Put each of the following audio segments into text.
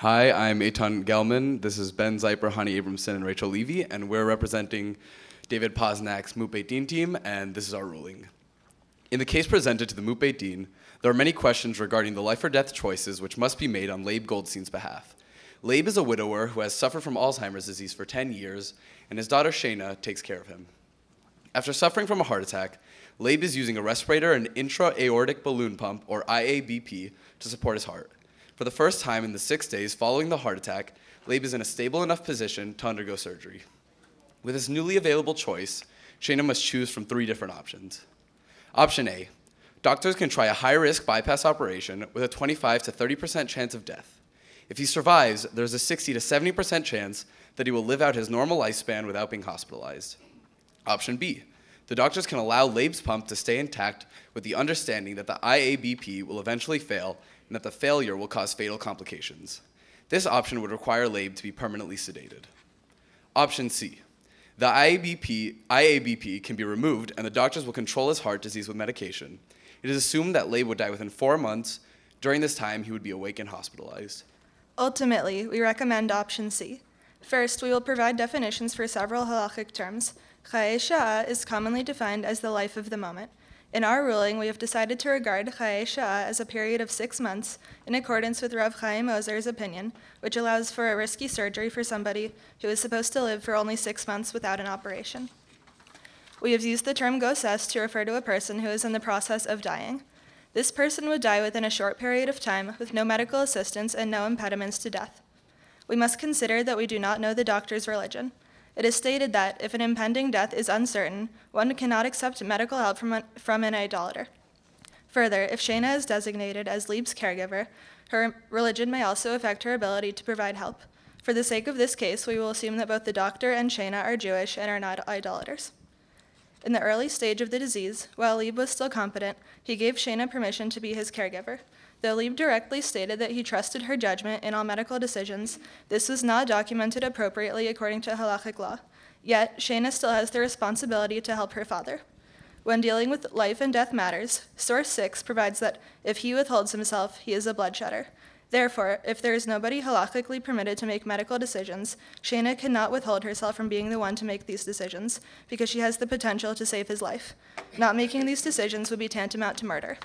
Hi, I'm Eitan Gelman. This is Ben Zeiper, Hani Abramson, and Rachel Levy, and we're representing David Posnack's Moot Beit Din team, and this is our ruling. In the case presented to the Moot Beit Din, there are many questions regarding the life or death choices which must be made on Leib Goldstein's behalf. Leib is a widower who has suffered from Alzheimer's disease for 10 years, and his daughter Shayna takes care of him. After suffering from a heart attack, Leib is using a respirator and intra-aortic balloon pump, or IABP, to support his heart. For the first time in the 6 days following the heart attack, Leib is in a stable enough position to undergo surgery. With his newly available choice, Shayna must choose from 3 different options. Option A, doctors can try a high-risk bypass operation with a 25 to 30% chance of death. If he survives, there's a 60 to 70% chance that he will live out his normal lifespan without being hospitalized. Option B, the doctors can allow Leib's pump to stay intact with the understanding that the IABP will eventually fail and that the failure will cause fatal complications. This option would require Leib to be permanently sedated. Option C, the IABP can be removed and the doctors will control his heart disease with medication. It is assumed that Leib would die within 4 months. During this time, he would be awake and hospitalized. Ultimately, we recommend option C. First, we will provide definitions for several halachic terms. Chayei Sha'ah is commonly defined as the life of the moment. In our ruling, we have decided to regard Chayei Sha'ah as a period of 6 months in accordance with Rav Chaim Ozer's opinion, which allows for a risky surgery for somebody who is supposed to live for only 6 months without an operation. We have used the term goses to refer to a person who is in the process of dying. This person would die within a short period of time with no medical assistance and no impediments to death. We must consider that we do not know the doctor's religion. It is stated that if an impending death is uncertain, one cannot accept medical help from an idolater. Further, if Shayna is designated as Leib's caregiver, her religion may also affect her ability to provide help. For the sake of this case, we will assume that both the doctor and Shayna are Jewish and are not idolaters. In the early stage of the disease, while Leib was still competent, he gave Shayna permission to be his caregiver. Though Leib directly stated that he trusted her judgment in all medical decisions, this was not documented appropriately according to halachic law. Yet, Shayna still has the responsibility to help her father. When dealing with life and death matters, Source 6 provides that if he withholds himself, he is a bloodshedder. Therefore, if there is nobody halachically permitted to make medical decisions, Shayna cannot withhold herself from being the one to make these decisions because she has the potential to save his life. Not making these decisions would be tantamount to murder.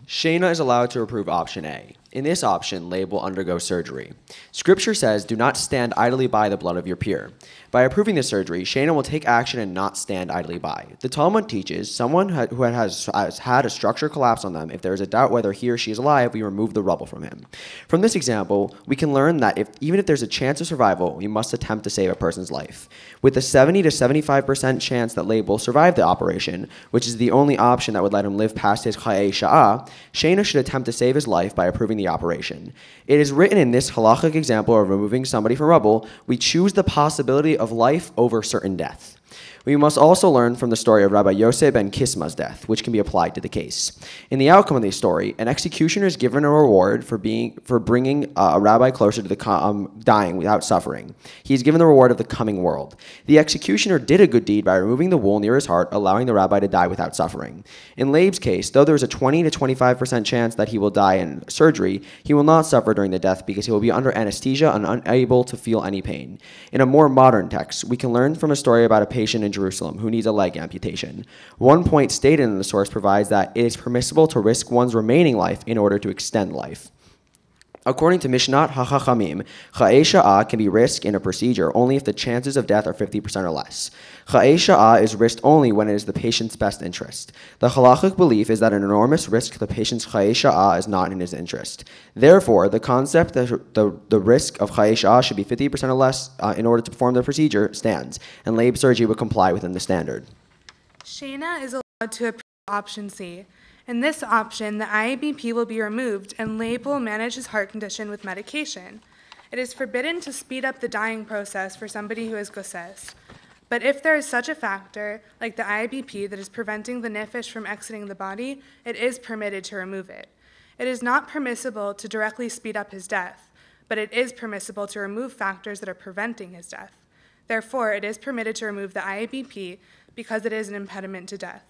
Shayna is allowed to approve option A. In this option, Leib will undergo surgery. Scripture says, "Do not stand idly by the blood of your peer." By approving the surgery, Shayna will take action and not stand idly by. The Talmud teaches someone who has had a structure collapse on them, if there is a doubt whether he or she is alive, we remove the rubble from him. From this example, we can learn that even if there's a chance of survival, we must attempt to save a person's life. With a 70 to 75% chance that Leib will survive the operation, which is the only option that would let him live past his Chayei Sha'ah, Shayna should attempt to save his life by approving the operation. It is written in this halachic example of removing somebody from rubble, we choose the possibility of life over certain death. We must also learn from the story of Rabbi Yosef ben Kisma's death, which can be applied to the case. In the outcome of the story, an executioner is given a reward for bringing a rabbi closer to the dying without suffering. He is given the reward of the coming world. The executioner did a good deed by removing the wool near his heart, allowing the rabbi to die without suffering. In Leib's case, though there is a 20 to 25% chance that he will die in surgery, he will not suffer during the death because he will be under anesthesia and unable to feel any pain. In a more modern text, we can learn from a story about a patient in Jerusalem who needs a leg amputation. One point stated in the source provides that it is permissible to risk one's remaining life in order to extend life. According to Mishnat HaChachamim, Chayei Sha'ah can be risked in a procedure only if the chances of death are 50% or less. Chayei Sha'ah is risked only when it is the patient's best interest. The halachic belief is that an enormous risk to the patient's Chayei Sha'ah is not in his interest. Therefore, the concept that the risk of Chayei Sha'ah should be 50% or less in order to perform the procedure stands, and Leib surgery would comply within the standard. Shayna is allowed to approve option C. In this option, the IABP will be removed and Leib will manage his heart condition with medication. It is forbidden to speed up the dying process for somebody who is goses. But if there is such a factor, like the IABP, that is preventing the nefesh from exiting the body, it is permitted to remove it. It is not permissible to directly speed up his death, but it is permissible to remove factors that are preventing his death. Therefore, it is permitted to remove the IABP because it is an impediment to death.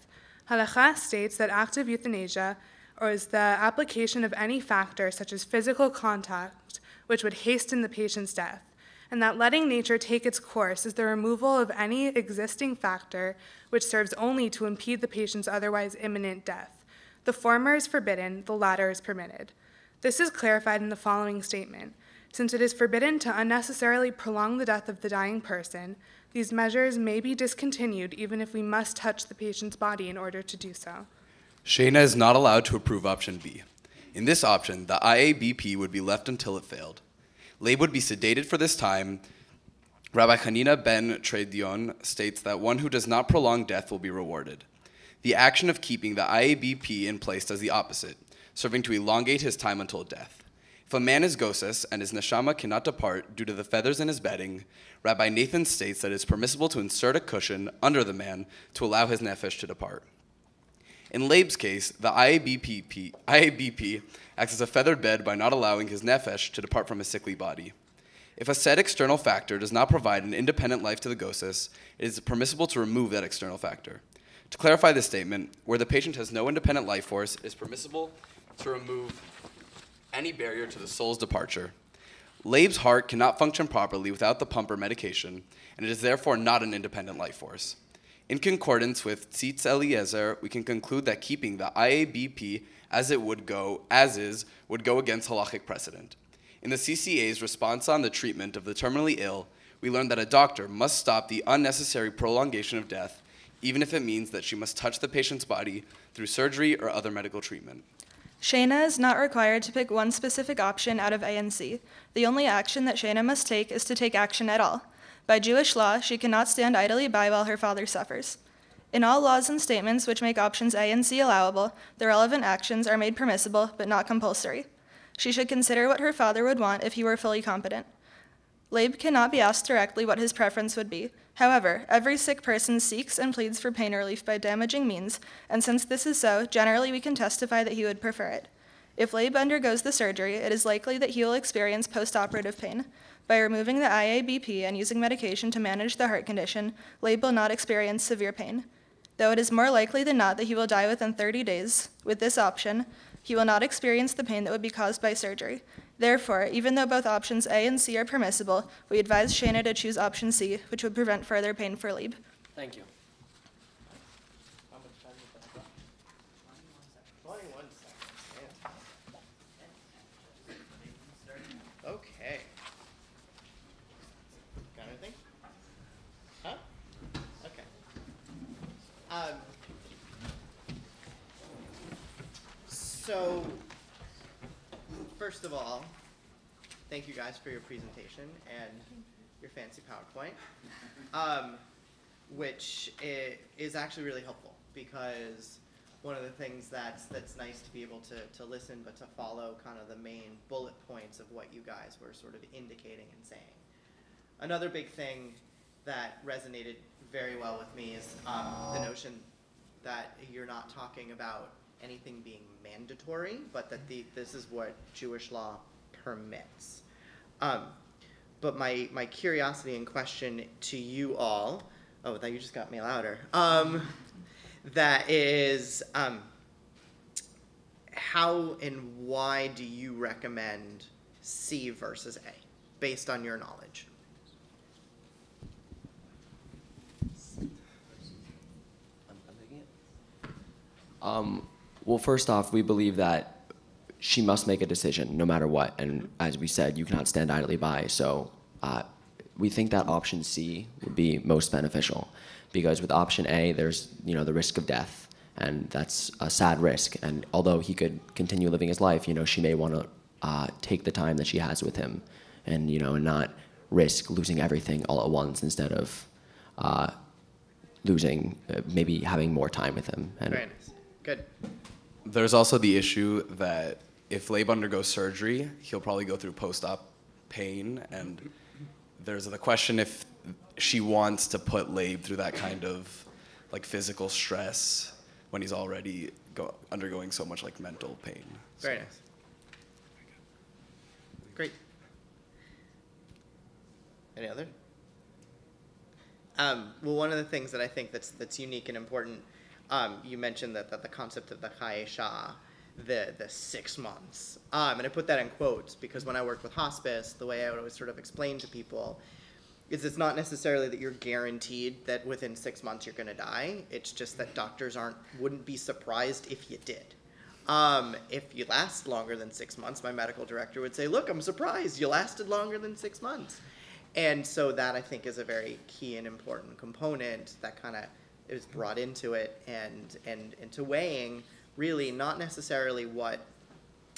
Halakha states that active euthanasia is the application of any factor such as physical contact which would hasten the patient's death, and that letting nature take its course is the removal of any existing factor which serves only to impede the patient's otherwise imminent death. The former is forbidden, the latter is permitted. This is clarified in the following statement. Since it is forbidden to unnecessarily prolong the death of the dying person, these measures may be discontinued even if we must touch the patient's body in order to do so. Shayna is not allowed to approve option B. In this option, the IABP would be left until it failed. Leib would be sedated for this time. Rabbi Hanina ben Tradion states that one who does not prolong death will be rewarded. The action of keeping the IABP in place does the opposite, serving to elongate his time until death. If a man is goses and his neshama cannot depart due to the feathers in his bedding, Rabbi Nathan states that it is permissible to insert a cushion under the man to allow his nefesh to depart. In Leib's case, the IABP acts as a feathered bed by not allowing his nefesh to depart from his sickly body. If a said external factor does not provide an independent life to the goses, it is permissible to remove that external factor. To clarify this statement, where the patient has no independent life force, it is permissible to remove any barrier to the soul's departure. Leib's heart cannot function properly without the pump or medication, and it is therefore not an independent life force. In concordance with Tzitz Eliezer, we can conclude that keeping the IABP as is, would go against halachic precedent. In the CCA's response on the treatment of the terminally ill, we learned that a doctor must stop the unnecessary prolongation of death, even if it means that she must touch the patient's body through surgery or other medical treatment. Shayna is not required to pick one specific option out of A and C. The only action that Shayna must take is to take action at all. By Jewish law, she cannot stand idly by while her father suffers. In all laws and statements which make options A and C allowable, the relevant actions are made permissible but not compulsory. She should consider what her father would want if he were fully competent. Leib cannot be asked directly what his preference would be. However, every sick person seeks and pleads for pain relief by damaging means, and since this is so, generally we can testify that he would prefer it. If Leib undergoes the surgery, it is likely that he will experience post-operative pain. By removing the IABP and using medication to manage the heart condition, Leib will not experience severe pain. Though it is more likely than not that he will die within 30 days, with this option, he will not experience the pain that would be caused by surgery. Therefore, even though both options A and C are permissible, we advise Shayna to choose option C, which would prevent further pain for Leib. Thank you. 21 seconds. Okay. Got anything? Huh? Okay. So, first of all, thank you guys for your presentation and your fancy PowerPoint, which is actually really helpful because one of the things that's nice to be able to listen but to follow kind of the main bullet points of what you guys were sort of indicating and saying. Another big thing that resonated very well with me is the notion that you're not talking about anything being mandatory, but that this is what Jewish law permits. But my curiosity and question to you all, oh, that you just got me louder, that is, how and why do you recommend C versus A, based on your knowledge? Well, first off, we believe that she must make a decision no matter what. And as we said, you cannot stand idly by. So we think that option C would be most beneficial because with option A, there's the risk of death. And that's a sad risk. And although he could continue living his life, she may want to take the time that she has with him and, and not risk losing everything all at once instead of losing, maybe having more time with him. And Very nice. Good. There's also the issue that if Leib undergoes surgery, he'll probably go through post-op pain, and there's the question if she wants to put Leib through that kind of physical stress when he's already undergoing so much mental pain. Very nice. Great. Any other? Well, one of the things that I think that's unique and important, you mentioned that the concept of the Chayei Sha'ah, the 6 months. And I put that in quotes because when I worked with hospice, the way I would always sort of explain to people is it's not necessarily that you're guaranteed that within 6 months you're going to die. It's just that doctors wouldn't be surprised if you did. If you last longer than 6 months, my medical director would say, look, I'm surprised you lasted longer than 6 months. And so that, I think, is a very key and important component that kind of is brought into it and into weighing really not necessarily what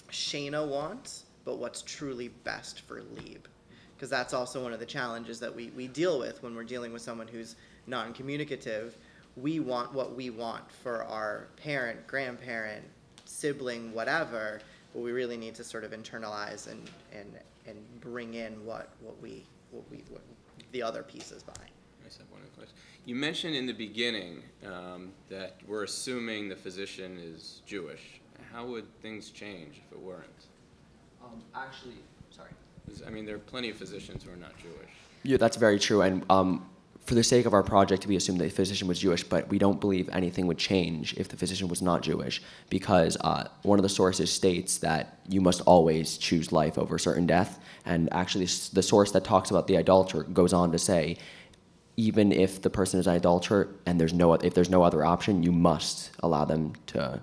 Shayna wants, but what's truly best for Leib. Because that's also one of the challenges that we deal with when we're dealing with someone who's non-communicative. We want what we want for our parent, grandparent, sibling, whatever, but we really need to sort of internalize and bring in what the other pieces behind. I just have one other question. You mentioned in the beginning that we're assuming the physician is Jewish. How would things change if it weren't? Actually, sorry. I mean, there are plenty of physicians who are not Jewish. Yeah, that's very true. And for the sake of our project, we assumed that the physician was Jewish, but we don't believe anything would change if the physician was not Jewish, because one of the sources states that you must always choose life over certain death. And actually, the source that talks about the idolater goes on to say, even if the person is an idolater and if there's no other option, you must allow them to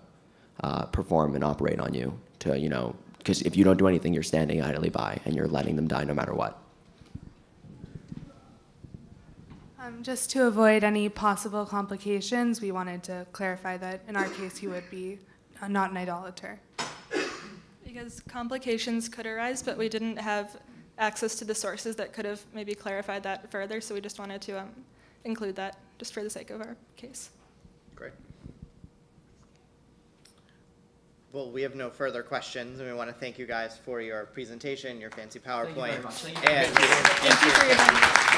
perform and operate on you. Because if you don't do anything, you're standing idly by and you're letting them die no matter what. Just to avoid any possible complications, we wanted to clarify that in our case, he would be not an idolater. Because complications could arise, but we didn't have access to the sources that could have maybe clarified that further, so we just wanted to include that just for the sake of our case. Great. Well, we have no further questions, and we want to thank you guys for your presentation, your fancy PowerPoint. Thank you very much. Thank you for your time.